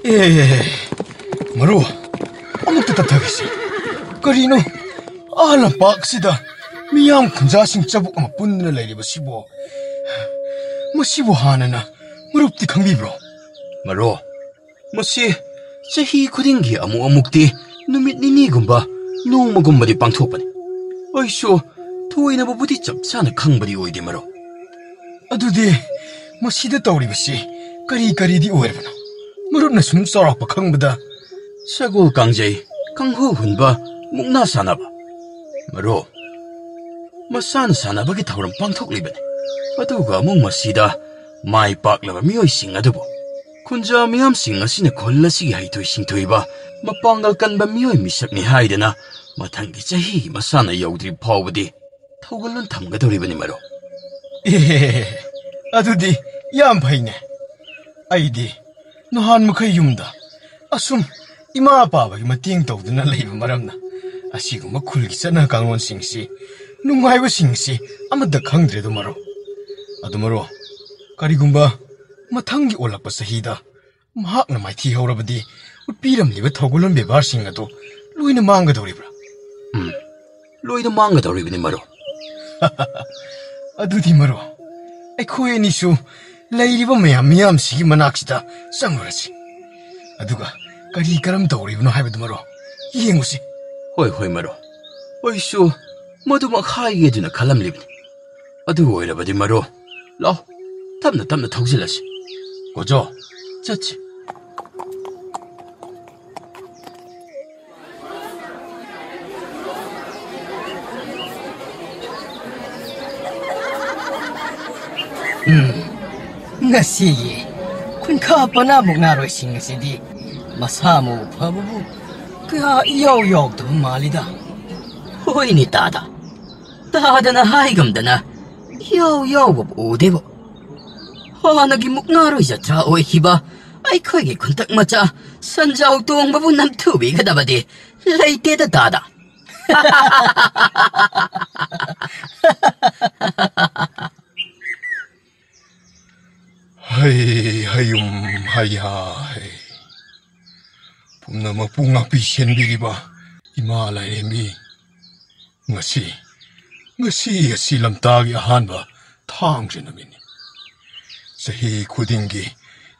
예, 마루, 아무것도 답답했어. 그리노, 람박시다. 미양 군자싱 자북 아마 분을 내리고 시보. 뭐 시보 하나나, 무릎디 강비브로. 마루, 뭐시, 자히 쿠딩기 아무아묵디, 누밋 니니금바, 농마금바디 빵토바니. 어이쇼, 토이나보 부디 짭짜나 강바디 오이디 마루. 아두디, 뭐 시대 떠오리버시, 까리까리디 오해르바나. 무릎나 숨 썰어봐 강보다. 사골 강제이, 강호 훈바, 묵나 사나바. 마루, 마산 사나바기 타오름 빵톡리바니. 아두가 묵마시다, 마이 빡라바 미오이싱 아두보. 군자 미암싱 아시나 콜라시기 하이토이 싱토이바, 마빵갈 깐바 미오이 미삭니 하이드나, 마탕기 자히 마사나 여우드리 파우바디, 타오갈런 탐가도리바니 마루. 예, 아두디, 얌파이네. 아이디, 너한 무카이 윰다. 아숨, 이마 아빠바기 마띵 떠우드나 레이브 마람나. 아시고마 쿨기사나 강원싱시, 룽하이버싱시, 아마다 강드레도 마로. 아두 마로, 까리군바, 마탕기 올락바 사히다. 마학나 마이티 하우라바디, 우삐람리바 타오갈런 베바싱아도, 로이나 망가도리브라. 로이나 망가도리바니 마루. 아두디 마로, 아이코에니슈, 레이리바 미암 시기 마낙시다, 쌍으라시. 아두가, 까리까람 떠오리브노 하이바도 마로, 이행우시. 호이 마루. 어이쇼, 모두 하이게두나 칼람리바니. 아두 오이라바디 마루. 라오, 탐나 턱질라시. 고조, 자치. ngasi kun kha pana muk na roi sing si di masa mu pha bu kya yo tu mali da hoi ni ta da na hai gam da na yo bu u de bu ha na gi muk na roi ja cha oi hi ba ai khoi gi kun tak ma cha san jau tong ba bu nam thu bi ga da ba de lai te da da 하이. 봄나마 뿡악비 현비리바, 이마라이미. ngasi lamtagi ahanba, 탕지놈이니. 사히 쿠딩기,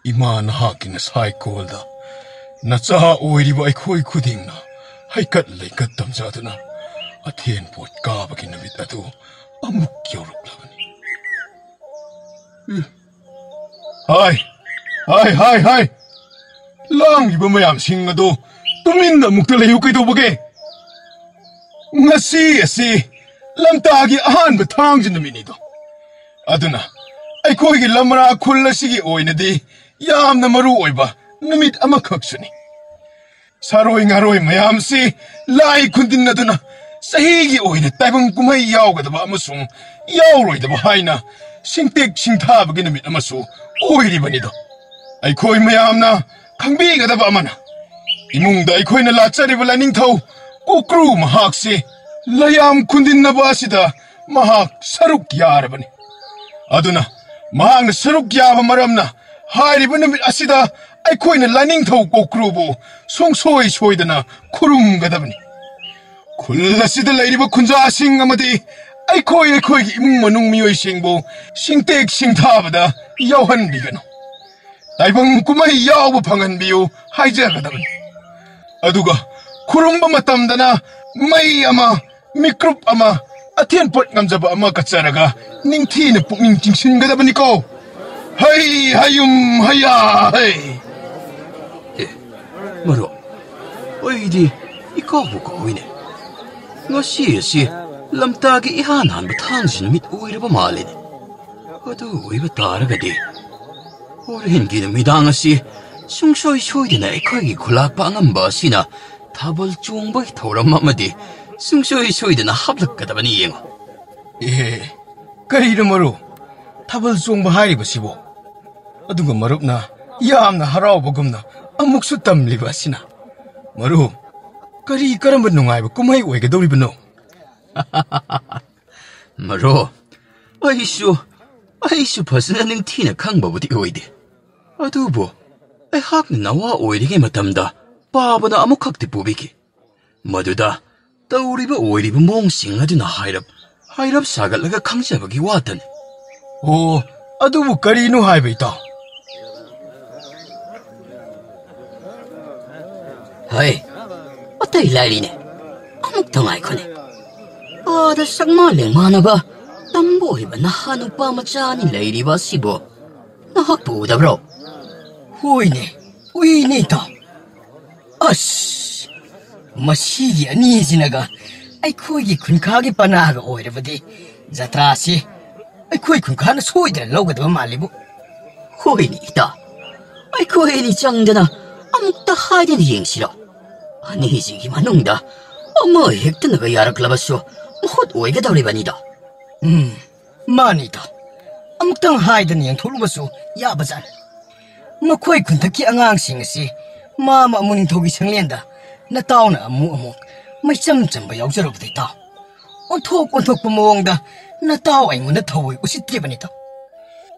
이만 하기나 사이콜다. 나짜 오이리바 아이코이 쿠딩나, 하이갓 레이갓 담자드나, 아티엔 봇 까바기 나비다도, 아묵 겨룩라바니. 하이. 랑이ba mayamsing ado tuminna mukdalayu kaidoboge. Ngasi asi lamtagi ahanba thangjinaminido. Aduna aikoigi lamra khulasigi oinadi yamna maru oiba numit amakhaksuni. Saroi ngaroi mayamsi lai khundinaduna sahigi oina taibang kumai yawgadaba amasung yawroidaba haina singtek singthabagi numit amasu oiribanido. Aikoi mayamna 강비가다바 아마나 이몽다 이코이나 라짜리바 라닝타우 꼬크루 마학시 라얌 쿤딘나바 아시다 마학 사룩 야르바니 아두나 마학나 사룩 야바 마람나 하이리바 놈 아시다 아이코이나 라닝타우 꼬크루부 송소이 소이드나 쿠룸 가다바니 쿨라시다 라이리바 쿤자 아싱 아마디 아이코이 이몽마 농미오이 싱보 싱텍 싱타바다 야환 비가노 나이방 꾸마이 야오부 방한비요 하이자가다군 아두가 쿠rum바 마탐다나 마이 아마 미크롭 아마 아티안 폿 감자바 아마 까짜라가 닝티네 푹닝 징신가다보니까 하이움 하야 하이 마루 어이디 이거보고 오이네 ngasi lamtagi ihanan bathangsin mit oiraba malini adu oiba taragadi 오랜 미당시 숭소이 소이드나 에코기 굴락바 angamba asina tabal chungba thoramamadi 숭소이 소이드나 합락가다바니 잉어 예 까리르마루 tabal chungba 하이리바시보 아두가 마룹나 야암나 하라오보금나 아묵수 땀리바시나 마루 까리 까람바 농아이바 꾸마이 오이게도리바노 마루 아이슈 벌써 능 티나 강바보디 오이데 아두보 ꯑꯩꯍꯥꯛꯅ ꯅꯋꯥ ꯑꯣꯏꯔꯤꯉꯩ ꯃꯇꯝꯗ ꯄꯥꯕꯅ ꯑꯃꯨꯛꯈꯛꯇꯤ ꯄꯨꯕꯤꯈꯤ ꯃꯗꯨꯗ ꯇꯧꯔꯤꯕ ꯑꯣꯏꯔꯤꯕ ꯃꯑꯣꯡꯁꯤꯡ ꯑꯗꯨꯅ ꯍꯥꯏꯔꯞ ꯁꯥꯒꯠꯂꯒ ꯈꯪꯖꯕꯒꯤ ꯋꯥꯇꯅꯤ ꯑꯣ ꯑꯗꯨꯕꯨ ꯀꯔꯤꯅꯣ ꯍꯥꯏꯕ ꯏꯇꯥꯎ ꯍꯣꯏ ꯑꯇꯩ ꯂꯥꯏꯔꯤꯅꯦ ꯑꯃꯨꯛꯇ ꯉꯥꯏꯈꯣꯅꯦ ꯑꯥꯗ ꯁꯛꯃꯥ ꯂꯦꯡꯃꯥꯟꯅꯕ ꯇꯝꯕ ꯑꯣꯏꯕ ꯅꯍꯥ ꯅꯨꯄꯥ ꯃꯆꯥꯅꯤ ꯂꯩꯔꯤꯕ ꯑꯁꯤꯕꯨ ꯅꯍꯥꯛꯄꯨ ꯎꯗꯕ꯭ꯔꯣ ꯍꯣꯏꯅꯦ ꯎꯏꯅꯦ ꯏꯇꯥꯎ ꯑꯁ ꯃꯁꯤꯒꯤ ꯑꯅꯤꯁꯤꯅꯒ ꯑꯩꯈꯣꯏꯒꯤ ꯈꯨꯟꯈꯥꯒꯤ ꯄꯅꯥꯒ ꯑꯣꯏꯔꯕꯗꯤ ꯖꯇ꯭ꯔꯥꯁꯤ ꯑꯩꯈꯣꯏ ꯈꯨꯟꯈꯥꯅ ꯁꯣꯏꯗꯅ ꯂꯧꯒꯗꯕ ꯃꯥꯜꯂꯤꯕꯨ ꯍꯣꯏꯅꯦ ꯏꯇꯥꯎ ꯑꯩꯈꯣꯏ ꯑꯅꯤ ꯆꯪꯗꯅ ꯑꯃꯨꯛꯇ ꯍꯥꯏꯗꯅ ꯌꯦꯡꯁꯤꯔꯣ ꯑꯅꯤꯁꯤꯒꯤ ꯃꯅꯨꯡꯗ ꯑꯃ ꯍꯦꯛꯇꯅꯒ ꯌꯥꯔꯛꯂꯕꯁꯨ ꯃꯍꯨꯠ ꯑꯣꯏꯒꯗꯧꯔꯤꯕꯅꯤꯗꯣ ꯃꯥꯅꯤꯗ ꯑꯃꯨꯛꯇꯪ ꯍꯥꯏꯗꯅ ꯌꯦꯡꯊꯣꯛꯂꯨꯕꯁꯨ ꯌꯥꯕꯖꯥꯠꯅꯤ ꯃꯈꯣꯏ ꯈꯨꯟꯊꯛꯀꯤ ꯑꯉꯥꯡꯁꯤꯡ ꯑꯁꯤ ꯃꯥꯃ ꯑꯃꯨꯛ ꯅꯤꯡꯊꯧꯒꯤ ꯁꯪꯂꯦꯟꯗ ꯅꯇꯥꯎꯅ ꯑꯃꯨꯛ ꯃꯩꯆꯝ ꯆꯝꯕ ꯌꯥꯎꯖꯔꯨꯕꯗ ꯏꯇꯥꯎ ꯑꯣꯟꯊꯣꯛꯄ ꯃꯑꯣꯡꯗ ꯅꯇꯥꯎ ꯑꯩꯉꯣꯟꯗ ꯊꯧꯑꯣꯏ ꯎꯁꯤꯠꯇ꯭ꯔꯤꯕꯅꯤꯗꯣ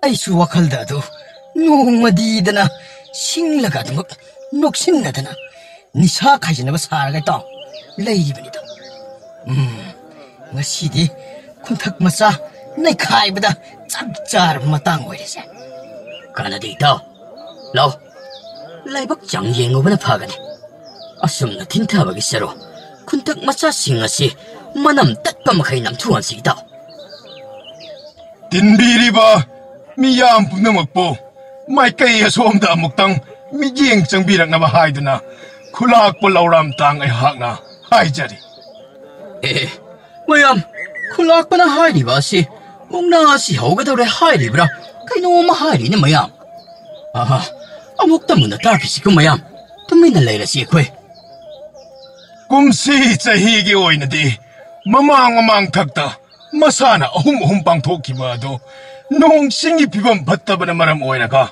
ꯑꯩꯁꯨ ꯋꯥꯈꯜꯗ ꯑꯗꯨ ꯅꯣꯡꯃꯗꯤꯗꯅ ꯁꯤꯡꯂꯒ ꯑꯗꯨꯃꯛ ꯅꯣꯛꯁꯤꯟꯅꯗꯅ ꯅꯤꯁꯥ ꯈꯥꯏꯖꯤꯟꯅꯕ ꯁꯥꯔꯒ ꯏꯇꯥꯎ ꯂꯩꯔꯤꯕꯅꯤꯗꯣ ꯉꯁꯤꯗꯤ ꯈꯨꯟꯊꯛ ꯃꯆꯥ ꯅꯩꯈꯥꯏꯕꯗ ꯆꯞ ꯆꯥꯔꯕ ꯃꯇꯥꯡ ꯑꯣꯏꯔꯤꯁꯦ ꯀꯥꯟꯅꯗꯦ ꯏꯇꯥꯎ ꯂꯥꯎ ꯂꯥꯏꯕꯛ ꯆꯪ ꯌꯦꯡꯉꯨꯕꯅ ꯐꯒꯅꯤ ꯑꯁꯨꯝꯅ ꯊꯤꯟꯊꯕꯒꯤ ꯁꯔꯨꯛ ꯈꯨꯟꯊꯛ ꯃꯆꯥꯁꯤꯡ ꯑꯁꯤ ꯃꯅꯝ ꯇꯠꯄ ꯃꯈꯩ ꯅꯝꯊꯣꯛꯍꯟꯁꯤ ꯏꯇꯥꯎ ꯇꯤꯟꯕꯤꯔꯤꯕ ꯃꯤꯌꯥꯝ ꯄꯨꯝꯅꯃꯛꯄꯨ ꯃꯥꯏꯀꯩ ꯑꯁꯣꯝꯗ ꯑꯃꯨꯛꯇꯪ ꯃꯤꯠꯌꯦꯡ ꯆꯪꯕꯤꯔꯛꯅꯕ ꯍꯥꯏꯗꯨꯅ ꯈꯨꯂꯥꯛꯄ ꯂꯧꯔꯥꯝꯇꯥꯡ ꯑꯩꯍꯥꯛꯅ ꯍꯥꯏꯖꯔꯤ ꯃꯌꯥꯝ ꯈꯨꯂꯥꯛꯄꯅ ꯍꯥꯏꯔꯤꯕ ꯑꯁꯤ ꯃꯨꯛꯅꯥ ꯑꯁꯤ ꯍꯧꯒꯗꯧꯔꯦ ꯍꯥꯏꯔꯤꯕ꯭ꯔꯥ ꯀꯩꯅꯣꯝꯃ ꯍꯥꯏꯔꯤꯅꯦ ꯃꯌꯥꯝ ꯑꯃꯨꯛꯇ ꯃꯨꯟꯅ ꯇꯥꯈꯤꯁꯤꯀꯣ ꯃꯌꯥꯝ ꯇꯨꯃꯤꯟꯅ ꯂꯩꯔꯁꯤ ꯑꯩꯈꯣꯏ ꯀꯨꯝꯁꯤ ꯆꯍꯤꯒꯤ ꯑꯣꯏꯅꯗꯤ ꯃꯃꯥꯡ ꯊꯛꯇ ꯃꯁꯥꯅ ꯑꯍꯨꯝ ꯄꯥꯡꯊꯣꯛꯈꯤꯕ ꯑꯗꯨ ꯅꯣꯡ ꯆꯤꯡꯒꯤ ꯐꯤꯕꯝ ꯐꯠꯇꯕꯅ ꯃꯔꯝ ꯑꯣꯏꯔꯒ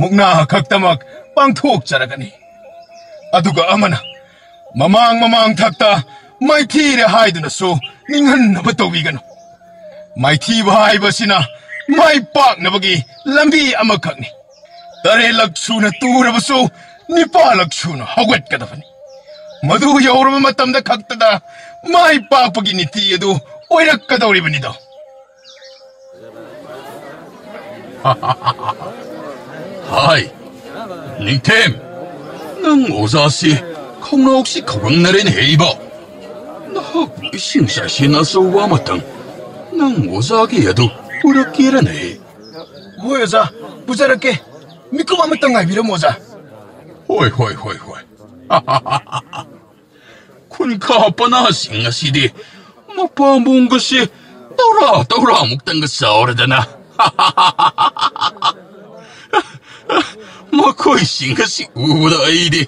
ꯃꯨꯛꯅꯥ ꯈꯛꯇꯃꯛ ꯄꯥꯡꯊꯣꯛꯆꯔꯒꯅꯤ ꯑꯗꯨꯒ ꯑꯃꯅ ꯃꯃꯥꯡ ꯊꯛꯇ ꯃꯥꯏꯊꯤꯔꯦ ꯍꯥꯏꯗꯨꯅꯁꯨ ꯅꯤꯡꯍꯟꯅꯕ ꯇꯧꯕꯤꯒꯅꯨ ꯃꯥꯏꯊꯤꯕ ꯍꯥꯏꯕꯁꯤꯅ ꯃꯥꯏ ꯄꯥꯛꯅꯕꯒꯤ ꯂꯝꯕꯤ ꯑꯃꯈꯛꯅꯤ 3ꯂꯛ ꯁꯨꯅ ꯇꯨꯔꯕꯁꯨ 9ꯂꯛ ꯁꯨꯅ ꯍꯧꯒꯠꯀꯗꯕꯅꯤ ꯃꯗꯨ ꯌꯧꯔꯕ ꯃꯇꯝꯗ ꯈꯛꯇꯗ ꯃꯥꯏ ꯄꯥꯛꯄꯒꯤ ꯅꯤꯇꯤ ꯑꯗꯨ ꯑꯣꯏꯔꯛꯀꯗꯧꯔꯤꯕꯅꯤꯗꯣ ꯍꯥꯏ ꯅꯤꯡꯊꯦꯝ ꯅꯪ ꯑꯣꯖꯥꯁꯤ ꯈꯧꯅꯥꯎꯁꯤ ꯈꯧꯔꯪꯅꯔꯦꯅꯦ ꯏꯕꯣ ꯅꯍꯥꯛꯄꯨ ꯏꯁꯤꯡ ꯆꯥꯏꯁꯤꯟ ꯑꯆꯧꯕ ꯑꯃꯇꯪ ꯅꯪ ꯑꯣꯖꯥꯒꯤ ꯑꯗꯨ ꯄꯨꯔꯛꯀꯦꯔꯅꯦ ꯍꯣꯏ ꯑꯣꯖꯥ ꯄꯨꯖꯔꯛꯀꯦ ꯃꯤꯀꯨꯞ ꯑꯃꯇꯪ ꯉꯥꯏꯕꯤꯔꯝꯃꯣ ꯑꯣꯖꯥ ꯍꯣꯏ ꯈꯨꯟꯈꯥ ꯄꯅꯥꯁꯤꯡ ꯑꯁꯤꯗꯤ ꯃꯄꯥꯝꯕꯣꯡꯒꯁꯤ ꯇꯧꯔꯥꯃꯨꯛꯇꯪꯒ ꯆꯥꯎꯔꯗꯅ ꯃꯈꯣꯏꯁꯤꯡ ꯑꯁꯤ ꯎꯕꯗ ꯑꯩꯗꯤ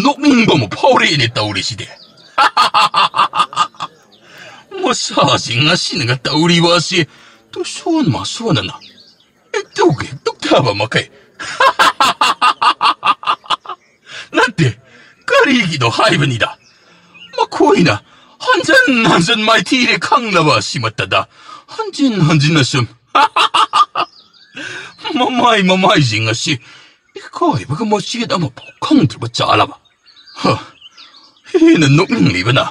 ꯅꯣꯛꯅꯤꯡꯕ ꯑꯃ ꯐꯥꯎꯔꯛꯑꯦꯅꯦ ꯇꯧꯔꯤꯁꯤꯗꯤ ꯃꯁꯥꯁꯤꯡ ꯑꯁꯤꯅꯒ ꯇꯧꯔꯤꯕ ꯑꯁꯤ ꯇꯨꯁꯣꯟ ꯃꯥꯁꯣꯟꯅꯅ ꯍꯦꯛꯇꯨꯛꯊꯕ ꯃꯈꯩ ꯅꯠꯇꯦ ꯀꯔꯤꯒꯤꯅꯣ ꯍꯥꯏꯕꯅꯤꯗ ꯃꯈꯣꯏꯅ ꯍꯟꯖꯟ ꯃꯥꯏꯊꯤꯔꯦ ꯈꯪꯂꯕ ꯑꯁꯤꯃꯛꯇꯗ ꯍꯟꯖꯤꯟꯅ ꯁꯨꯝ ꯃꯃꯥꯏꯁꯤꯡ ꯑꯁꯤ ꯏꯀꯥꯏꯕꯒ ꯃꯆꯦꯠ ꯑꯃꯐꯥꯎ ꯈꯪꯗ꯭ꯔꯕ ꯆꯥꯂꯕ ꯍꯦꯟꯅ ꯅꯣꯛꯅꯤꯡꯂꯤꯕꯅ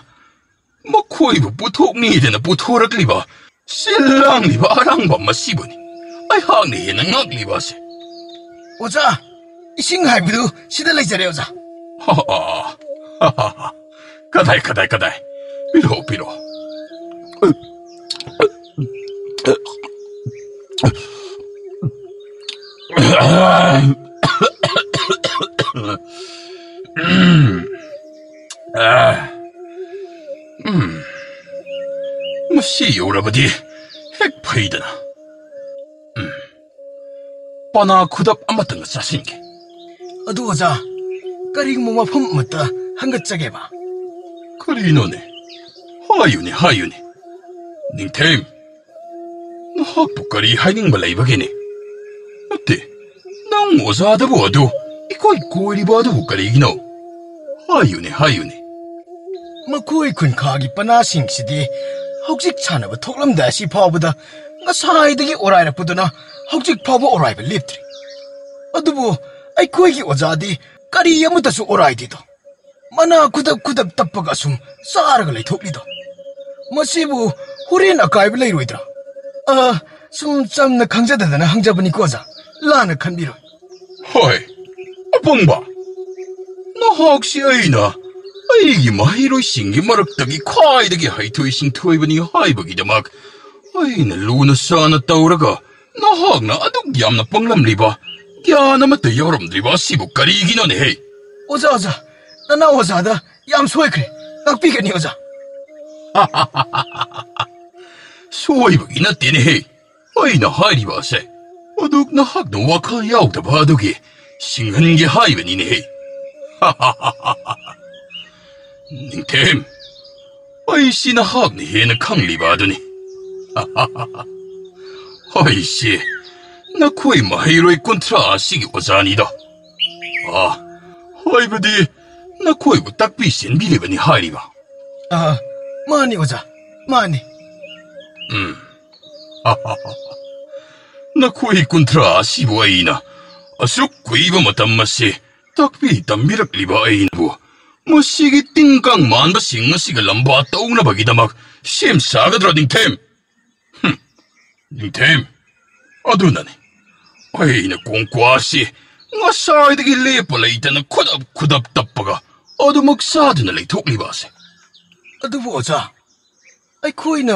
ꯃꯈꯣꯏꯕꯨ ꯄꯨꯊꯣꯛꯅꯤꯗꯅ ꯄꯨꯊꯣꯔꯛꯂꯤꯕ ꯁꯤꯜꯂꯥꯡꯂꯤꯕ ꯑꯔꯥꯡꯕ ꯃꯁꯤꯕꯨꯅꯤ ꯑꯩꯍꯥꯛꯅ ꯍꯦꯟꯅ ꯉꯛꯂꯤꯕ ꯑꯁꯦ ꯑꯣꯖꯥ ꯏꯁꯤꯡ ꯍꯥꯏꯕꯗꯨ ꯁꯤꯗ ꯂꯩꯖꯔꯦ ꯑꯣꯖꯥꯀꯗꯥꯏ ꯄꯤꯔꯣ ꯃꯁꯤ ꯌꯧꯔꯕꯗꯤ ꯍꯦꯛ ꯐꯩꯗꯅ ꯄꯅꯥ ꯈꯨꯗꯞ ꯑꯃꯇꯪ ꯆꯥꯁꯤꯟꯒꯦ ꯑꯗꯨ ꯑꯣꯖꯥ ꯀꯔꯤꯒꯨꯝꯕ ꯃꯐꯝ ꯑꯃꯠꯇ ꯍꯪꯒꯠꯆꯒꯦꯕ ꯀꯔꯤꯅꯣꯅꯦ ꯍꯥꯏꯌꯨꯅꯦ ꯅꯤꯡꯊꯦꯝ ꯅꯍꯥꯛꯄꯨ ꯀꯔꯤ ꯍꯥꯏꯅꯤꯡꯕ ꯂꯩꯕꯒꯦꯅꯦ ꯅꯠꯇꯦ ꯅꯪ ꯑꯣꯖꯥꯗꯕꯨ ꯑꯗꯨ ꯏꯀꯣꯏ ꯀꯣꯏꯔꯤꯕ ꯑꯗꯨꯕꯨ ꯀꯔꯤꯒꯤꯅꯣ ꯍꯥꯏꯌꯨꯅꯦ ꯃꯈꯣꯏ ꯈꯨꯟꯈꯥꯒꯤ ꯄꯅꯥꯁꯤꯡꯁꯤꯗꯤ ꯍꯧꯖꯤꯛ ꯁꯥꯟꯅꯕ ꯊꯣꯛꯂꯝꯗꯥꯏ ꯑꯁꯤ ꯐꯥꯎꯕꯗ ꯉꯁꯥꯏꯗꯒꯤ ꯑꯣꯔꯥꯏꯔꯛꯄꯗꯨꯅ ꯍꯧꯖꯤꯛ ꯐꯥꯎꯕ ꯑꯣꯔꯥꯏꯕ ꯂꯦꯞꯇ꯭ꯔꯤ ꯑꯗꯨꯕꯨ ꯑꯩꯈꯣꯏꯒꯤ ꯑꯣꯖꯥꯗꯤ ꯀꯔꯤ ꯑꯃꯠꯇꯁꯨ ꯑꯣꯔꯥꯏꯗꯦꯗꯣ ꯃꯅꯥ ꯈꯨꯗꯞ ꯇꯞꯄꯒ ꯁꯨꯝ ꯆꯥꯔꯒ ꯂꯩꯊꯣꯛꯂꯤꯗꯣ ꯃꯁꯤꯕꯨ ꯍꯣꯔꯦꯟ ꯑꯀꯥꯏꯕ ꯂꯩꯔꯣꯏꯗ꯭ꯔꯥ ꯁꯨꯝ ꯆꯝꯅ ꯈꯪꯖꯗꯗꯅ ꯍꯪꯖꯕꯅꯤꯀꯣ ꯑꯣꯖꯥ ꯂꯥꯟꯅ ꯈꯟꯕꯤꯔꯣꯏ ꯍꯣꯏ ꯑꯄꯪꯕ ꯅꯍꯥꯛꯁꯤ ꯑꯩꯒꯤ ꯃꯍꯩꯔꯣꯏꯁꯤꯡꯒꯤ ꯃꯔꯛꯇꯒꯤ ꯈ꯭ꯋꯥꯏꯗꯒꯤ ꯍꯩꯊꯣꯏ ꯁꯤꯡꯊꯣꯏꯕꯅꯤ ꯍꯥꯏꯕꯒꯤꯗꯃꯛ ꯑꯩꯅ ꯂꯨꯅ ꯆꯥꯅ ꯇꯧꯔꯒ ꯅꯍꯥꯛꯅ ꯑꯗꯨꯛ ꯌꯥꯝꯅ ꯄꯪꯂꯝꯂꯤꯕ ꯒ꯭ꯌꯥꯟ ꯑꯃꯠꯇ ꯌꯥꯎꯔꯝꯗ꯭ꯔꯤꯕ ꯑꯁꯤꯕꯨ ꯀꯔꯤꯒꯤꯅꯣꯅꯦꯍꯦ ꯑꯣꯖꯥ ꯅꯅꯥꯎ ꯑꯣꯖꯥꯗ ꯌꯥꯝ ꯁꯣꯏꯈ꯭ꯔꯦ ꯉꯥꯛꯄꯤꯒꯅꯤ ꯑꯣꯖꯥ ꯁꯣꯏꯕꯒꯤ ꯅꯠꯇꯦꯅꯦꯍꯦ ꯑꯩꯅ ꯍꯥꯏꯔꯤꯕ ꯑꯁꯦ ꯑꯗꯨꯛ ꯅꯍꯥꯛꯅ ꯋꯥꯈꯜ ꯌꯥꯎꯗꯕ ꯑꯗꯨꯒꯤ ꯁꯤꯡꯍꯟꯒꯦ ꯍꯥꯏꯕꯅꯤꯅꯦꯍꯦ ꯅꯤꯡꯊꯦꯝ ꯑꯩꯁꯤ ꯅꯍꯥꯛꯅ ꯍꯦꯟꯅ ꯈꯪꯂꯤꯕ ꯑꯗꯨꯅꯤ ꯑꯩꯁꯦ ꯅꯈꯣꯏ ꯃꯍꯩꯔꯣꯏ 30 ꯑꯁꯤꯒꯤ ꯑꯣꯖꯥꯅꯤꯗ ꯍꯥꯏꯕꯗꯤ ꯅꯈꯣꯏꯕꯨ ꯇꯥꯛꯄꯤ ꯁꯦꯟꯕꯤꯔꯤꯕꯅꯤ ꯍꯥꯏꯔꯤꯕ ꯃꯥꯅꯤ ꯑꯣꯖꯥ ꯃꯥꯅꯤ ꯅꯈꯣꯏ 30 ꯑꯁꯤꯕꯨ ꯑꯩꯅ ꯑꯁꯨꯛ ꯀꯨꯏꯕ ꯃꯇꯝ ꯑꯁꯤ ꯇꯥꯛꯄꯤ ꯇꯝꯕꯤꯔꯛꯂꯤꯕ ꯑꯩꯅꯕꯨ ꯃꯁꯤꯒꯤ ꯇꯤꯡꯀꯥꯡ ꯃꯥꯟꯕꯁꯤꯡ ꯑꯁꯤꯒ ꯂꯝꯕꯥ ꯇꯧꯅꯕꯒꯤꯗꯃꯛ ꯁꯦꯝ ꯁꯥꯒꯗ꯭ꯔꯥ ꯅꯤꯡꯊꯦꯝ ꯅꯤꯡꯊꯦꯝ ꯑꯗꯨꯅꯅꯤ ꯑꯩꯅ ꯀꯣꯡꯀ꯭ꯋꯥꯁꯤ ꯉꯁꯥꯏꯗꯒꯤ ꯂꯦꯞꯄ ꯂꯩꯇꯅ ꯈꯨꯗꯞ ꯇꯞꯄꯒ ꯑꯗꯨꯃꯛ ꯆꯥꯗꯨꯅ ꯂꯩꯊꯣꯛꯂꯤꯕ ꯑꯁꯦ ꯑꯗꯨꯕꯨ ꯑꯣꯖꯥ ꯑꯩꯈꯣꯏꯅ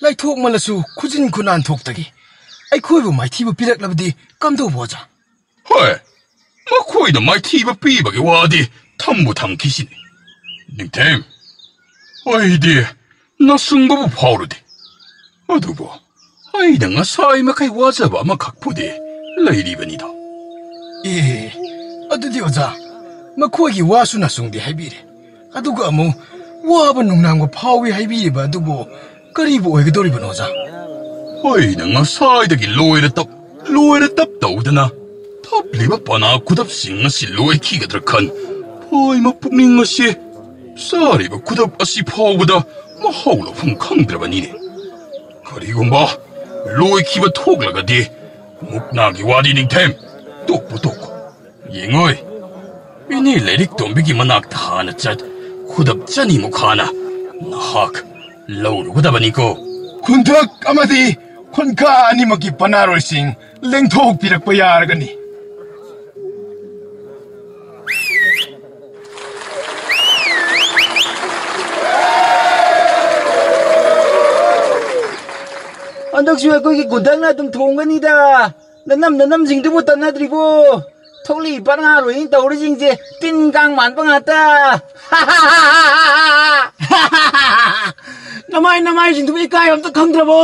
ꯂꯩꯊꯣꯛꯃꯜꯂꯁꯨ ꯈꯨꯖꯤꯟ ꯈꯨꯅꯥꯟ ꯊꯣꯛꯇꯒꯤ ꯑꯩꯈꯣꯏꯕꯨ ꯃꯥꯏꯊꯤꯕ ꯄꯤꯔꯛꯂꯕꯗꯤ ꯀꯝꯗꯧꯕ ꯑꯣꯖꯥ ꯍꯣꯏ ꯃꯈꯣꯏꯅ ꯃꯥꯏꯊꯤꯕ ꯄꯤꯕꯒꯤ ꯋꯥꯗꯤ ꯊꯝꯈꯤꯁꯤꯅꯤ ꯅꯤꯡꯊꯦꯝ ꯑꯩꯗꯤ ꯅꯁꯨꯡꯕꯕꯨ ꯐꯥꯎꯔꯨꯗꯦ ꯑꯗꯨꯕꯨ ꯑꯩꯅ ꯉꯁꯥꯏ ꯃꯈꯩ ꯋꯥꯖꯕ ꯑꯃꯈꯛꯄꯨꯗꯤ ꯂꯩꯔꯤꯕꯅꯤꯗ ꯑꯗꯨꯗꯤ ꯑꯣꯖꯥ ꯃꯈꯣꯏꯒꯤ ꯋꯥꯁꯨ ꯅꯁꯨꯡꯗꯦ ꯍꯥꯏꯕꯤꯔꯦ ꯑꯗꯨꯒ ꯑꯃꯨꯛ ꯋꯥꯕ ꯅꯨꯡꯅꯥꯡꯕ ꯐꯥꯎꯏ ꯍꯥꯏꯕꯤꯔꯤꯕ ꯑꯗꯨꯕꯨ ꯀꯔꯤꯕꯨ ꯑꯣꯏꯒꯗꯧꯔꯤꯕꯅꯣ ꯑꯣꯖꯥ ꯑꯩꯅ ꯉꯁꯥꯏꯗꯒꯤ ꯂꯣꯏꯔ ꯇꯞ ꯇꯧꯗꯅ ꯊꯞꯂꯤꯕ ꯄꯅꯥ ꯈꯨꯗꯞꯁꯤꯡ ꯑꯁꯤ ꯂꯣꯏꯈꯤꯒꯗ꯭ꯔꯥ ꯈꯟ ꯍꯣꯏꯃ ꯄꯨꯛꯅꯤꯡ ꯑꯁꯤ ꯆꯥꯔꯤꯕ ꯈꯨꯗꯞ ꯑꯁꯤ ꯐꯥꯎꯕꯗ ꯃꯍꯥꯎ ꯂꯧꯐꯝ ꯈꯪꯗ꯭ꯔꯕꯅꯤꯅꯦ ꯀꯔꯤꯒꯨꯝꯕ ꯂꯣꯏꯈꯤꯕ ꯊꯣꯛꯂꯒꯗꯤ ꯃꯨꯛꯅꯥꯒꯤ ꯋꯥꯗꯤ ꯅꯤꯡꯊꯦꯝ ꯇꯣꯛꯀꯣ ꯌꯦꯡꯉꯣꯏ ꯏꯅꯦ ꯂꯥꯏꯔꯤꯛ ꯇꯣꯝꯕꯤꯒꯤ ꯃꯅꯥꯛꯇ ꯍꯥꯟꯅ ꯈꯨꯗꯞ 200 ꯍꯥꯟꯅ ꯅꯍꯥꯛ ꯂꯧꯔꯨꯒꯗꯕꯅꯤꯀꯣ ꯈꯨꯟꯊꯛ ꯑꯃꯗꯤ ꯈꯨꯟꯈꯥ ꯑꯅꯤꯃꯛꯀꯤ ꯄꯅꯥꯔꯣꯏꯁꯤꯡ ꯂꯦꯡꯊꯣꯛꯄꯤꯔꯛꯄ ꯌꯥꯔꯒꯅꯤ ꯍꯟꯗꯛꯁꯨ ꯑꯩꯈꯣꯏꯒꯤ ꯈꯨꯟꯊꯛꯅ ꯑꯗꯨꯝ ꯊꯣꯡꯒꯅꯤꯗ ꯅꯅꯝꯁꯤꯡꯗꯨꯕꯨ ꯇꯟꯅꯗ꯭ꯔꯤꯕꯣ ꯊꯣꯛꯂꯛꯏ ꯄꯅꯥꯔꯣꯏꯅ ꯇꯧꯔꯤꯁꯤꯡꯁꯦ ꯇꯤꯟ ꯀꯥꯡ ꯃꯥꯟꯕ ꯉꯥꯛꯇ ꯅꯃꯥꯏꯁꯤꯡꯗꯨꯕꯨ ꯏꯀꯥꯏ ꯑꯝꯇ ꯈꯪꯗ꯭ꯔꯕꯣ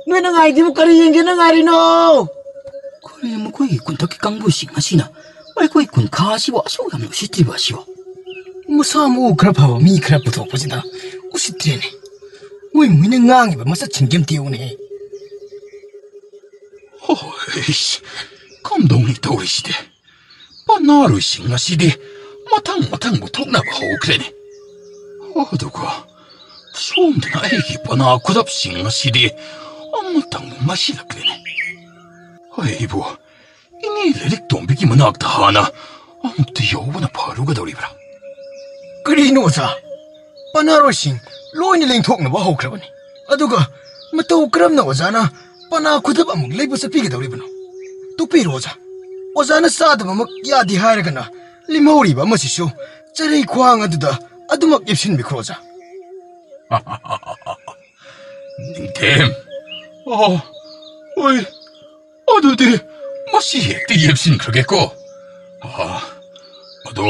ꯅꯣꯏꯅ ꯉꯥꯏꯗꯤꯕꯨ ꯀꯔꯤ ꯌꯦꯡꯒꯦꯅ ꯉꯥꯏꯔꯤꯅꯣ ꯀꯔꯤ ꯃꯈꯣꯏꯒꯤ ꯈꯨꯟꯊꯛꯀꯤ ꯀꯥꯡꯕꯨꯁꯤꯡ ꯑꯁꯤꯅ ꯑꯩꯈꯣꯏ ꯈꯨꯟꯈꯥ ꯑꯁꯤꯕꯨ ꯑꯁꯨꯛ ꯌꯥꯝꯅ ꯎꯁꯤꯠꯇ꯭ꯔꯤꯕ ꯑꯁꯤꯕꯨ ꯃꯁꯥ ꯃꯎ ꯈꯔ ꯐꯕ ꯃꯤ ꯈꯔ ꯄꯨꯊꯣꯛꯄꯁꯤꯗ ꯎꯁꯤꯠꯇ꯭ꯔꯦꯅꯦ ꯃꯣꯏꯅ ꯉꯥꯡꯉꯤꯕ ꯃꯁꯛꯁꯤꯡ ꯑꯃ ꯌꯦꯡꯉꯨꯅꯦ ꯀꯝꯗꯧꯅꯤ ꯇꯧꯔꯤꯁꯤꯗꯤ ꯄꯅꯥꯔꯣꯏꯁꯤꯡ ꯑꯁꯤꯗꯤ ꯃꯊꯪ ꯊꯣꯛꯅꯕ ꯍꯧꯈ꯭ꯔꯦꯅꯦ ꯑꯗꯨꯒ ꯁꯣꯝꯗꯅ ꯑꯩꯒꯤ ꯄꯅꯥ ꯈꯨꯗꯞꯁꯤꯡ ꯑꯁꯤꯗꯤ ꯑꯃꯇꯪ ꯃꯁꯤꯜꯂꯛꯂꯦꯅꯦ ꯑꯩꯕꯨ ꯏꯅꯦ ꯂꯥꯏꯔꯤꯛ ꯇꯣꯝꯕꯤꯒꯤ ꯃꯅꯥꯛꯇ ꯍꯥꯟꯅ ꯑꯃꯨꯛꯇ ꯌꯧꯕꯅ ꯐꯔꯨꯒꯗꯧꯔꯤꯕ꯭ꯔꯥ ꯀꯔꯤꯅꯣ ꯑꯣꯖꯥ ꯄꯅꯥꯔꯣꯏꯁꯤꯡ ꯂꯣꯏꯅ ꯂꯦꯡꯊꯣꯛꯅꯕ ꯍꯧꯈ꯭ꯔꯕꯅꯤ ꯑꯗꯨꯒ ꯃꯇꯧ ꯀꯔꯝꯅ ꯑꯣꯖꯥꯅ ꯄꯅꯥ ꯈꯨꯗꯞ ꯑꯃꯨꯛ ꯂꯩꯕ ꯆꯠꯄꯤꯒꯗꯧꯔꯤꯕꯅꯣ ꯇꯣꯛꯄꯤꯔꯣ ꯑꯣꯖꯥꯅ ꯆꯥꯗꯕꯃꯛ ꯌꯥꯗꯦ ꯍꯥꯏꯔꯒꯅ ꯂꯦꯝꯍꯧꯔꯤꯕ ꯑꯃꯁꯤꯁꯨ ꯆꯔꯩ ꯈ꯭ꯋꯥꯡ ꯑꯗꯨꯗ ꯑꯗꯨꯃꯛ ꯌꯦꯞꯁꯤꯟꯕꯤꯈ꯭ꯔꯣ ꯑꯣꯖꯥ ꯅꯤꯡꯊꯦꯝ ꯍꯣꯏ ꯑꯗꯨꯗꯤ ꯃꯁꯤ ꯍꯦꯛꯇ ꯌꯦꯞꯁꯤꯟꯈ꯭ꯔꯒꯦꯀꯣ ꯑꯗꯣ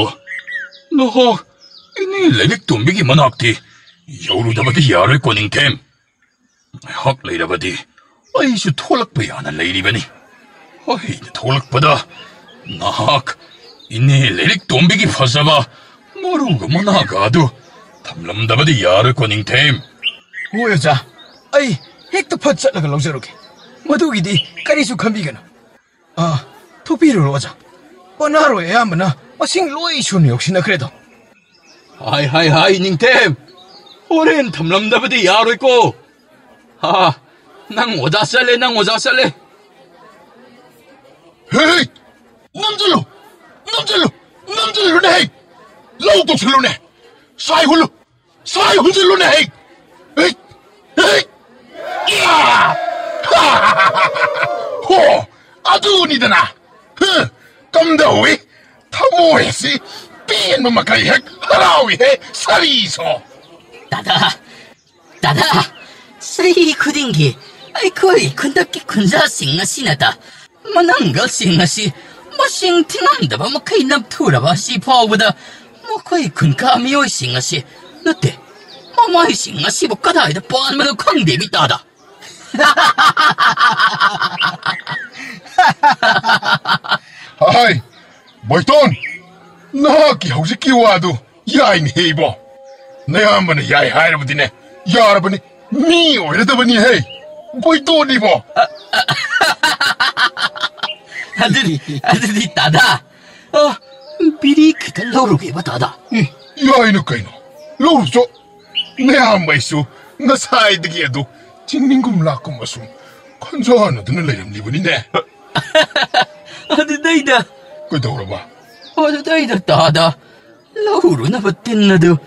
ꯅꯍꯥꯛ ꯏꯅꯦ ꯂꯥꯏꯔꯤꯛ ꯇꯣꯝꯕꯤꯒꯤ ꯃꯅꯥꯛꯇꯤ ꯌꯧꯔꯨꯗꯕꯗꯤ ꯌꯥꯔꯣꯏꯀꯣ ꯅꯤꯡꯊꯦꯝ ꯉꯥꯏꯍꯥꯛ ꯂꯩꯔꯕꯗꯤ ꯑꯩꯁꯨ ꯊꯣꯛꯂꯛꯄ ꯌꯥꯅ ꯂꯩꯔꯤꯕꯅꯤ ꯑꯩꯅ ꯊꯣꯛꯂꯛꯄꯗ ꯅꯍꯥꯛ ꯏꯅꯦ ꯂꯥꯏꯔꯤꯛ ꯇꯣꯝꯕꯤꯒꯤ ꯐꯖꯕ ꯃꯔꯨꯒ ꯃꯅꯥꯒ ꯑꯗꯨ ꯊꯝꯂꯝꯗꯕꯗꯤ ꯌꯥꯔꯣꯏꯀꯣ ꯅꯤꯡꯊꯦꯝ ꯍꯣꯏ ꯑꯣꯖꯥ ꯑꯩ ꯍꯦꯛꯇ ꯐꯠ ꯆꯠꯂꯒ ꯂꯧꯖꯔꯨꯒꯦ ꯃꯗꯨꯒꯤꯗꯤ ꯀꯔꯤꯁꯨ ꯈꯟꯕꯤꯒꯅꯨ ꯊꯣꯛꯄꯤꯔꯨꯔꯣ ꯑꯣꯖꯥ ꯄꯅꯥꯔꯣꯏ ꯑꯌꯥꯝꯕꯅ ꯃꯁꯤꯡ ꯂꯣꯏ ꯁꯨꯅ ꯌꯧꯁꯤꯟꯅꯈ꯭ꯔꯦꯗꯣ ꯍꯥꯏ ꯅꯤꯡꯊꯦꯝ ꯍꯣꯔꯦꯟ ꯊꯝꯂꯝꯗꯕꯗꯤ ꯌꯥꯔꯣꯏꯀꯣ ꯅꯪ ꯑꯣꯖꯥ ꯆꯠꯂꯦ ꯍꯦ ꯅꯝꯖꯜꯂꯨ ꯇꯧꯁꯜꯂꯨꯅꯦ ꯁꯥꯏ ꯍꯨꯟꯖꯤꯜꯂꯨꯅꯦ ꯍꯦꯛ ꯍꯣ ꯑꯗꯨꯅꯤꯗꯅ ꯀꯝꯗꯧꯏ ꯊꯃꯣꯏꯁꯤ ꯄꯦꯟꯕ ꯃꯈꯩ ꯍꯦꯛ ꯍꯔꯥꯎꯏꯍꯦ ꯁꯥꯔꯤꯁꯣ 다다 ꯆꯍꯤ ꯈꯨꯗꯤꯡꯒꯤ ꯑꯩꯈꯣꯏ ꯈꯨꯟꯗꯛꯀꯤ ꯈꯨꯟꯖꯥꯁꯤꯡ ꯑꯁꯤꯅꯗ ꯃꯅꯪꯒꯜꯁꯤꯡ ꯑꯁꯤ ꯃꯁꯤꯡ ꯊꯤꯉꯝꯗꯕ ꯃꯈꯩ ꯅꯝꯊꯨꯔꯕ ꯑꯁꯤ ꯐꯥꯎꯕꯗ ꯃꯈꯣꯏ ꯈꯨꯟꯀꯥ ꯃꯤꯑꯣꯏꯁꯤꯡ ꯑꯁꯤ ꯅꯠꯇꯦ ꯃꯃꯥꯏꯁꯤꯡ ꯑꯁꯤꯕꯨ ꯀꯗꯥꯏꯗ ꯄꯥꯟꯕꯅꯣ ꯈꯪꯗꯦꯃꯤ ꯇꯥꯗ ꯍꯥꯏ ꯕꯣꯏꯇꯣꯟ ꯅꯍꯥꯛꯀꯤ ꯍꯧꯖꯤꯛꯀꯤ ꯋꯥꯗꯨ ꯌꯥꯏꯅꯦꯍꯦ ꯏꯕꯣ ꯅꯌꯥꯝꯕꯅ ꯌꯥꯏ ꯍꯥꯏꯔꯕꯗꯤꯅꯦ ꯌꯥꯔꯕꯅꯤ ꯃꯤ ꯑꯣꯏꯔꯗꯕꯅꯤꯍꯦ ꯕꯣꯏꯇꯣꯟ 이보 아들이 따다 미리 그들 러루게봐 따다 야이는 까이노 러루죠 내 한마이수 나 사이드기에도 징닝금 라끔 마숨 컨저하나드는 레렴 리본이네 아들다이다 그다오라봐 아들다이다 따다 러루나 버틴나도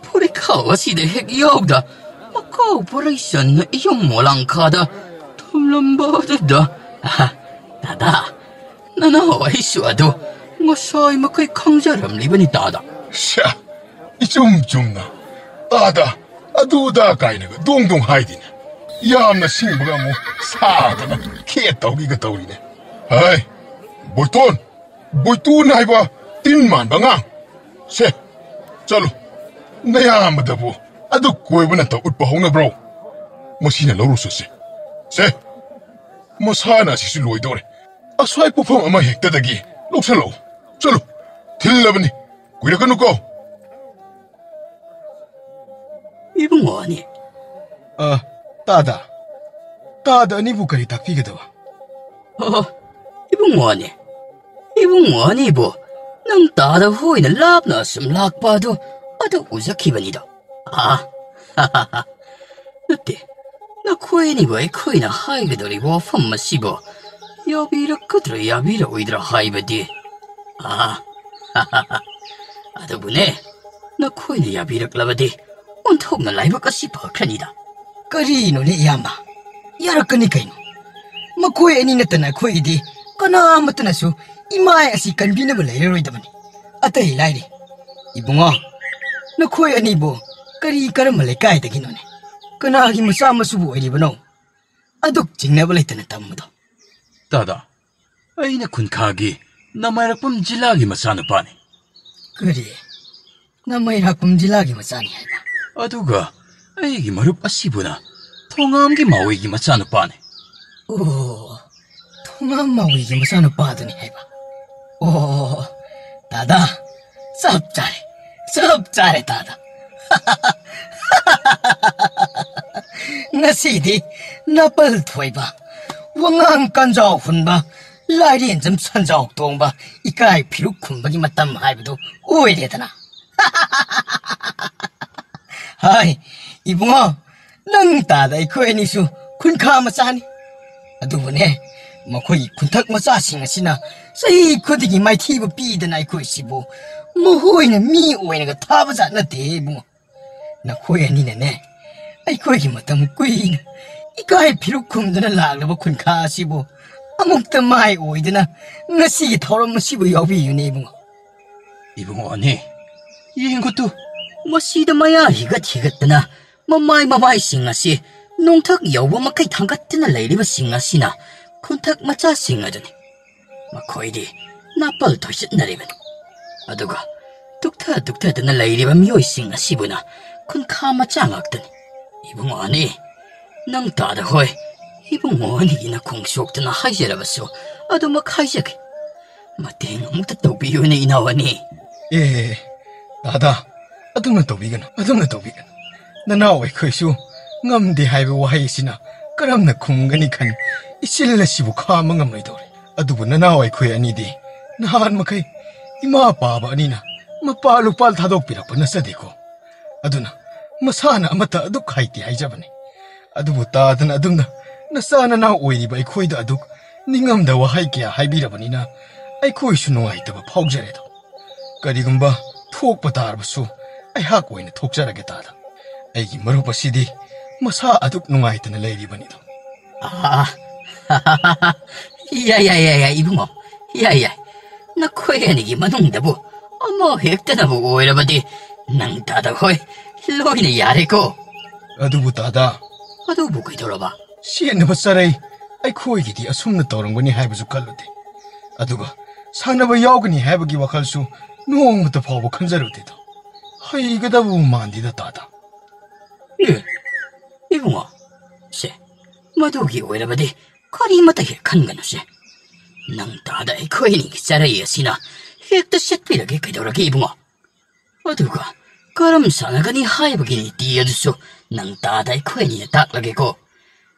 포리카와시대 핵이오다 마카오 포레이션 이용모랑카다 털럼바드다 따다 나나 와이수와도 ngosoi makai khangjaram libani tada 샤 이좀나 아다 아두다 가이나가 동동 하이디네 야암나 싱부가 뭐 사다나 개떡이가 떠오리네 아이 보이톤 하이바 띵만 방아 세 잘로 내야암다보 아두 고이브나 또 웃바 홍나브로 뭐시나 러루스세 세 뭐사나 시술 로이도래 아스와이 뽑음 아마 핵다다기 록살로 चलो 딜러버니 구이라가누고 이bungo니 따다 니부 그리 닥피게도 이bun고니 뭐 능 따다 호이는 랍나슴 락바도 아도 우자키바니다 하하하 너때 나 코에니 거에 코이나 하이게더리 워펌마 시보 여비라 그들아 야비라 오이드라 하이바디 아더분에 나 코인을 야비락라바디 온통나 라이브까지 버크니다 그리노니 야마 야라까니 까이노 마코에 애니나타나 코이디 까나마타나수 이마에 아시 간비나블 레이로이다바니 아따이 라이리 이붕어 나 코에 애니보 그리 까르말레 까이다기노네 까나기 무사마수부 오이리바노 아독 징나블 레이타나 tammudo 따다 아이나 군카기 나마이락밤 질라기 마사누파니 그리 나마이락밤 질라기 마사니 하이바 아두가 아이기 마룹 아시부나 통암기 마오이기 마사누파니 오 통암 마오이기 마사누파드니 하이바 오 다다 섭잘해 다다 ngasi디 napal thoiba wangang kanjau hunba 라이린 좀 선적 동바 이까이 피룩 군박이 맞담 하이브도 오이래다나 하이 이붕어 능 따다이 코에니수 군카 마사니 아두분에 뭐코이 군탁 마사싱 아시나 사이 코디기 마이 티브 삐드나 이코이시보 뭐 호이는 미 오이는 거 타바자나 대붕어 나 코에니네 아이 코이기 맞담 꾸이나 이까이 피룩 군드나 락르보 군카 아시보 아무것도 마이 오이드나 ngasi 더러운 시부 여비유니 이붕어니 이인 것도 마시다 마야 히가 티갔더나 마마이 싱아시 농탁 여보마카이 당갔더나 레이리바 싱아시나 콘탁 마차 싱아더니 마코이디 나빨 도시나리반 아두가 뚝타드나 레이리바 미오이 싱아시부나 콘카 마짱악더니 이붕어니 능 따다 호이 이붕어니기나 공수옥드나 하이제라바소 아도 막 하이제게 마땡 아무것도 또비유네 이나와니 예 나다 아동나 또비가나 나나왜 그쇼 ngamdi haiba wahai sina karamna khumgani khan isilla sibu khama ngamai dore adubu nanawai khoi ani di nahan makai ima pa ba ani na mapa lupal thadok pirak na sadeko aduna masana amata aduk khaiti haijabani adubu ta dana adumna nasana na oiri bai khoi da aduk ningam da wahai kya haibirabani na ai khoi su nongai taba phaujare do karigumba ꯊꯣꯛꯄ ꯇꯥꯔꯕꯁꯨ ꯑꯩꯍꯥꯛ ꯑꯣꯏꯅ ꯊꯣꯛꯆꯔꯒꯦ ꯇꯥꯗ ꯑꯩꯒꯤ ꯃꯔꯨꯞ ꯑꯁꯤꯗꯤ ꯃꯁꯥ ꯑꯗꯨꯛ ꯅꯨꯡꯉꯥꯏꯇꯅ ꯂꯩꯔꯤꯕꯅꯤꯗꯣ ꯌꯥꯏ ꯏꯕꯨꯡꯉꯣ ꯌꯥꯏ ꯅꯈꯣꯏ ꯑꯅꯤꯒꯤ ꯃꯅꯨꯡꯗꯕꯨ ꯑꯃ ꯍꯦꯛꯇꯅꯕꯨ ꯑꯣꯏꯔꯕꯗꯤ ꯅꯪ ꯇꯥꯗ ꯍꯣꯏ ꯂꯣꯏꯅ ꯌꯥꯔꯦꯀꯣ ꯑꯗꯨꯕꯨ ꯇꯥꯗ ꯑꯗꯨꯕꯨ ꯀꯩꯗꯧꯔꯕ ꯁꯦꯠꯅꯕ ꯆꯔꯩ ꯑꯩꯈꯣꯏꯒꯤꯗꯤ ꯑꯁꯨꯝꯅ ꯇꯧꯔꯝꯒꯅꯤ ꯍꯥꯏꯕꯁꯨ ꯈꯜꯂꯨꯗꯦ ꯑꯗꯨꯒ ꯁꯥꯟꯅꯕ ꯌꯥꯎꯒꯅꯤ ꯍꯥꯏꯕꯒꯤ ꯋꯥꯈꯜꯁꯨ ꯅꯣꯡꯃꯇ ꯐꯥꯎꯕ ꯈꯟꯖꯔꯨꯗꯦꯗꯣ ꯍꯩꯒꯗꯕ ꯃꯥꯟꯗꯦꯗ ꯇꯥꯗ 이붕어, 세, 마두기 오이라바디 거리마다 헬칸가노세. 낭따다 코이니기 짜라이야시나 헥다 셋비라게 그도라게 이붕어. 어두가 그럼 사나가니 하이버기니 띠어두소 낭따다 코이니에 닥라게고.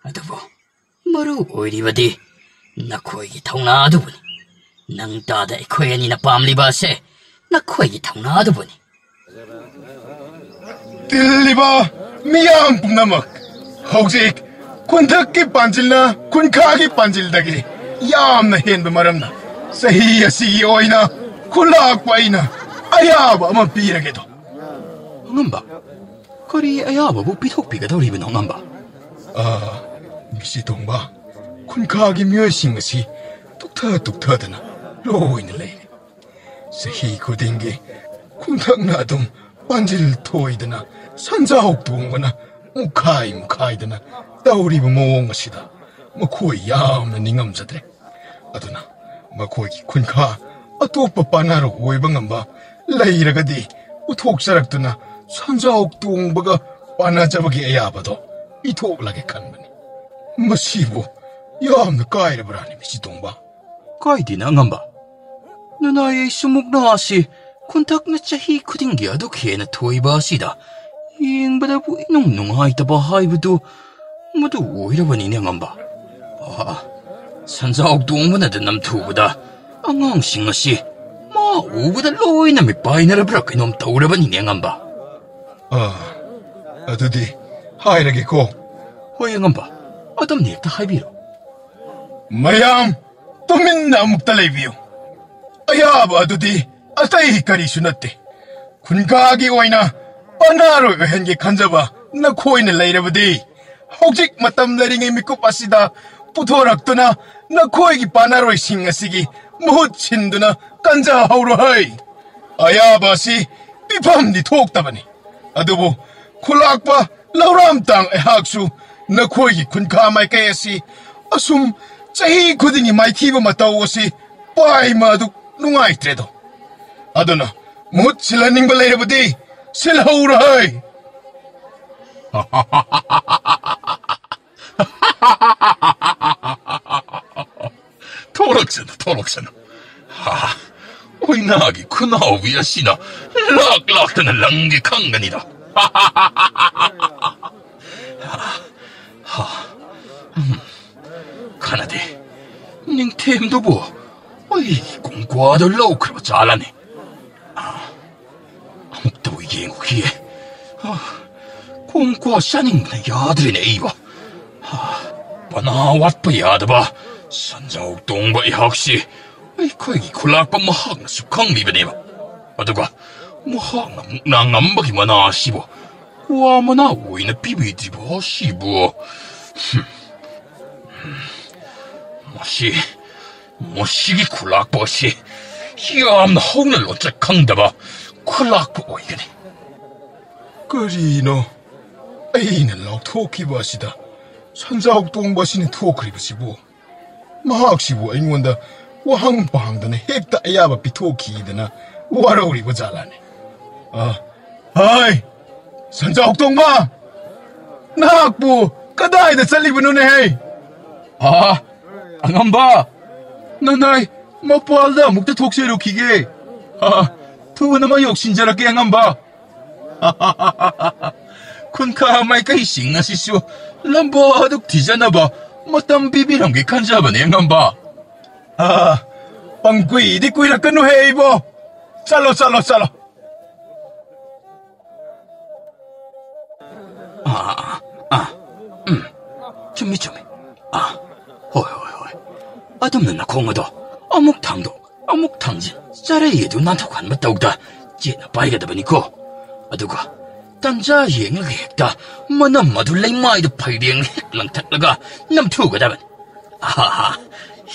어두보 마루 오이리바디 나 코이기 타우나도 보니. 낭따다 코이니나 빰리바세 나 코이기 타우나도 보니. 딜리바 미양 뿜나먹 혹시 콘탁기 반질나 콘카기 반질다기 얌나 헨바 마람나 사히 아시기 오이나 콜락바이나 아야바 아마 비라게도 ngamba kari ayaba bu pitok piga dawri bino ngamba 미시 동바 콘카기 묘싱시 뚝타다나 로이나 레이네 사히 고딩게 콘탁나동 반질 토이드나 산자옥 동거나 무카이드나 따우리브 모옹것이다 코이 야음나 닝엄자드레 아도나 코이기 쿤카 아또빠 빠나로 오이방엄바 레이라가디 우톡사락두나 산자옥 동바가 빠나자바기 에야바도 이톡라게 칸바니 마시부 야음나 까이라브라니 미시동바 kaidina ngamba nanai sumuk na asi kuntak na chahi kudingi adu khena thoiba sida yingbada bu inung nungai taba haibudu madu oirabani ne ngamba sanjaok dongmana da namthubuda angang sing asi ma ubuda loina mi painarabra kainom taurabani ne ngamba 아두디 하이라게고 hoi ngamba adam nekta haibiro 마얌 또민나 묵달레비요 아야바 아두디 아따이 까리수 났대 군가기 오이나 빠나로가 hen게 간자바 나 코이는 레이라부디 혹직 마땀 레링에 믿고 빠시다 부토락도나 나 코이기 빠나로이 싱아시기 무친두나 간자 하우로 하이 아야바시 삐팜니 톡다바니 아두부 콜락바 라우람땅 에학수 나 코이기 군가 마이카야시 아숨 자히 고딩이 마이키바 마타오시 빠이마두 룽아이트레도 아도나 무칠라닝 발레르부디 실하우로 하이 토락잖아 오이나기 쿠나오비야시나 락락타나 랑기 강간이다 가나데 닝템도 뭐 어이 공과도 로크로 잘하네 아무것도 이게 기에 공과 샤닝나 야들이네 이봐 바나 왔바 야드바 산자옥 동바이 학시 거기 콜락바 마학나 숙항 미베네바 어두가 마학나 묵낭암바기 마나 시보 와마나 오이나 비비디보 시보 모시기 콜락바시 희암나 허우나 로짜 강다바 콜락바 오이게네 그리노 에이는 럭토키바시다 산자옥 동바시는 토크리바시보 마학시보 앵원다 와항방다나 헥다 야바 비토키드나 와라우리고 잘라네 하이 산자옥 동바 나학부 까다이다 쌀리브노네 헤이 angamba 나나이 마포알다 묵다 톡세로 기게 투나마 욕신자라게 angamba 쿤카 마이카이 싱나시쇼 람보 하둑 디자나바 마땀 비비랑게 칸자바네 angamba 빵꾸이 디꾸이라 끊노 헤이보 쌀로 준비 호이 아담는 나 공어도 어묵탕진 짜레이에도 난타고 안 맞다오다 ꯆꯦꯠꯅ ꯄꯥꯏꯒꯗꯕꯅꯤꯀꯣ ꯑꯗꯨꯒ ꯇꯟꯖꯥ ꯌꯦꯡꯂꯒ ꯍꯦꯛꯇ ꯃꯅꯝ ꯑꯗꯨ ꯂꯩꯃꯥꯏꯗ ꯐꯩꯔꯦꯡ ꯍꯦꯛ ꯂꯪꯊꯠꯂꯒ ꯅꯝꯊꯨꯒꯗꯕꯅꯤ ꯑꯍꯥ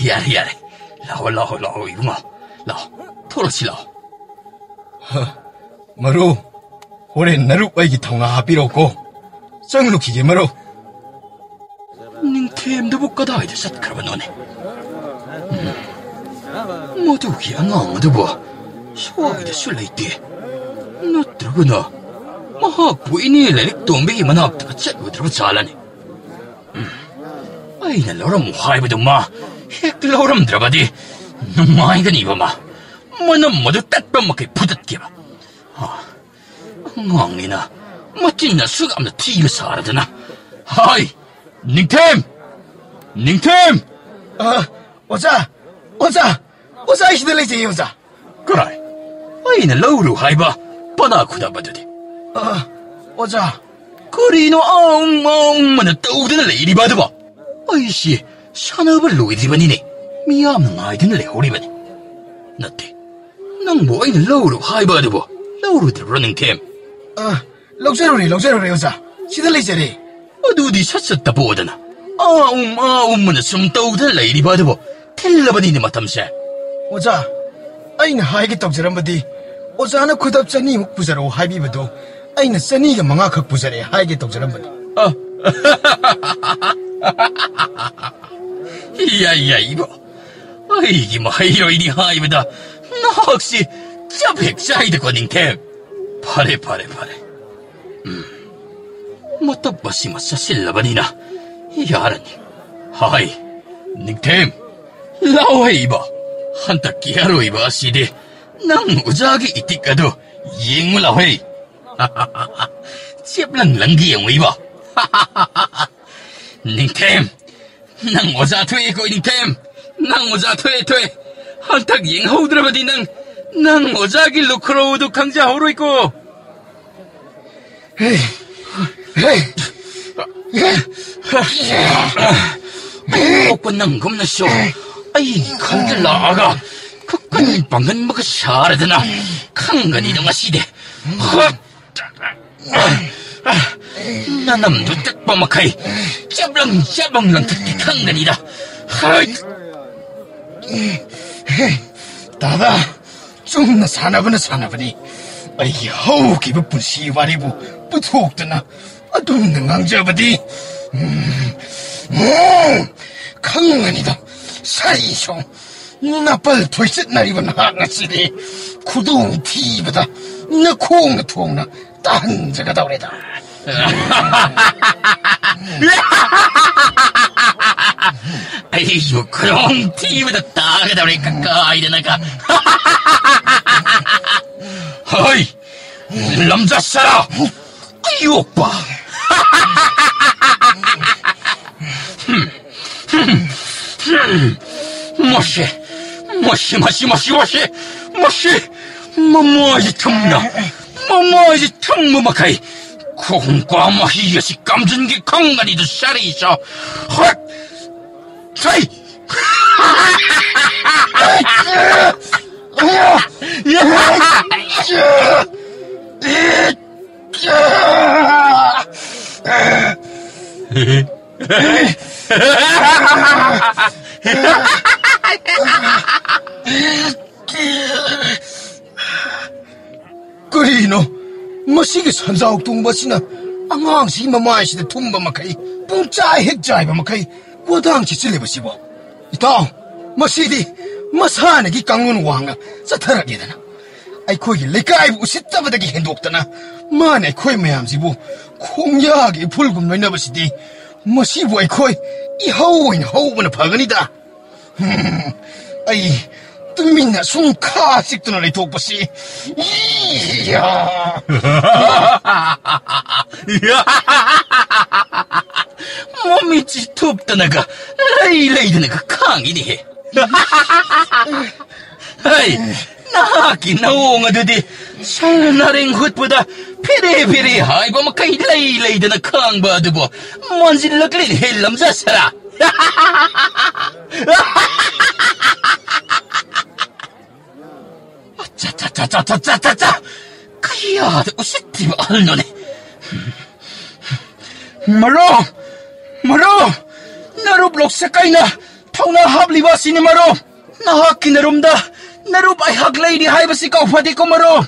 ꯌꯥꯔꯦ ꯌꯥꯔꯦ ꯂꯥꯛꯑꯣ 이봉아 ꯂꯥꯛꯑꯣ ꯊꯣꯛꯂꯁꯤ ꯂꯥꯛꯑꯣ 마루 호렌 나룩 아이기 통화 하비로고 짱루키게 마루 닝템도 그다이다 샷크라바 너네 모두기 안나도 뭐 소아이다 술레이띠 너들구나 마학 부인이 레릭 동백이 만합다가 째고들어 잘하네 아이나 러럼 화이브도 마 핵 러럼 들어바디 마이가 이봐마 뭐는 모두 따뜻하게 부득기봐 엉엉이나 멋진나 수감나 티를 살아드나 하이 닝템 오자 히들레제 오자 그래 아이나 러우루 하이바 빠나 쿠다바드디 오자 그리노 엉엉만은 떠오드는 레이리 바드바 아이씨 샤너블 로이디바니네 미암는 아이드는 레오리바니 나때 넌 뭐이는 러우루 하이바드보 러우루 들어라 닝템 럭셔로리 오자 히들레제리 어두디 샷샷다 보더나 아움만은 숨 떠오드는 레이리 바드보 텔라바니네 마탐세 오자 아이는 하이게 떡저람바디 오자나 쿠답자니 묵부자로 하이비바도 아이는 써니가 망아각 부자래 하이게 떡저람바디 야야 이거 아이기 뭐 하이로이니 하이보다 나 혹시 짭핵자이드 거닝템 파래 뭐또 버시마사 실라바니나 야라니 하이 닝템 라오헤이바 한타 기하로이바 시디 낭 우자기 이티까도 잉라헤이 짭랑랑기 영위바 닝템 낭 오자토에 거이 닝템 낭 오자토에 한탁 잉하우드라바디 낭 오자길로 크로우도 강자 호로 있고 먹고 낭 겁나쇼 아이 강들 나가 그건 방금 뭐가 샤르드나 강간이 동아 시대 나남도 딱밤마카이 짭랑랑 특히 강간이다 다다 좀나 사나버니 아이 허우 기분뿐 시와리부 부투옥드나 아둠는 강자버디 강간이다 사이쇼 나빨 토이셋 나리번 하나시리 구동 티보다 나 콩나 투옥나 딴자가 다오래다 아이고 그럼 티보다 따가 다오래까 까이드나가 하이 남자 싸라 이 오빠 뭐지 틈무마카이 콩과 마히야시 깜진기 강간이도 샤리쇼 헛 차이 그리노 머시기 선사옥 동버시나 앙앙시 마마이시데 tum바마카이 뿡짜이 핵짜이바마카이 꼬당치 찔레버시보 이따 머시디 머사나기 강문 왕아 사타라게다나 아이코기 레카이부 우시따바다기 핸독다나 마네 코이 매암지부 콩야기 불금 너이나버시디 머시부 아이코이 이하우인 하우브나 바가니다 아이 뜸민나 숨카식도나리 독버시 이야 몸이 짙었다나가 레이드나가 강이니 해 아이 나기 나옹아드디 살나랭 훗보다 피리피리 하이바마카이 레이드나 강바드보 먼질러클린 헬람자사라 차차차 자자자자자자 kaya usit di ba alno ne maro narup lok sakay na thauna habli ba sini maro nahak kinarumda narup ay haglay di hay ba si kaupati ko maro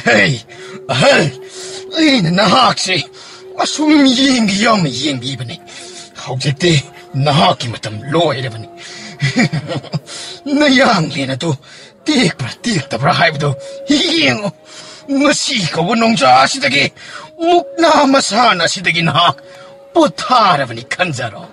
Hey, ay, nahak si asum yingi yong yingi bani. Hawjete nahaki matam loy na bani. Nayang lena to tik tabra haibdo hiyingo. Ngasi ka bunong sa sidagi mukna masana sidagi nahak potara bani kanjaro.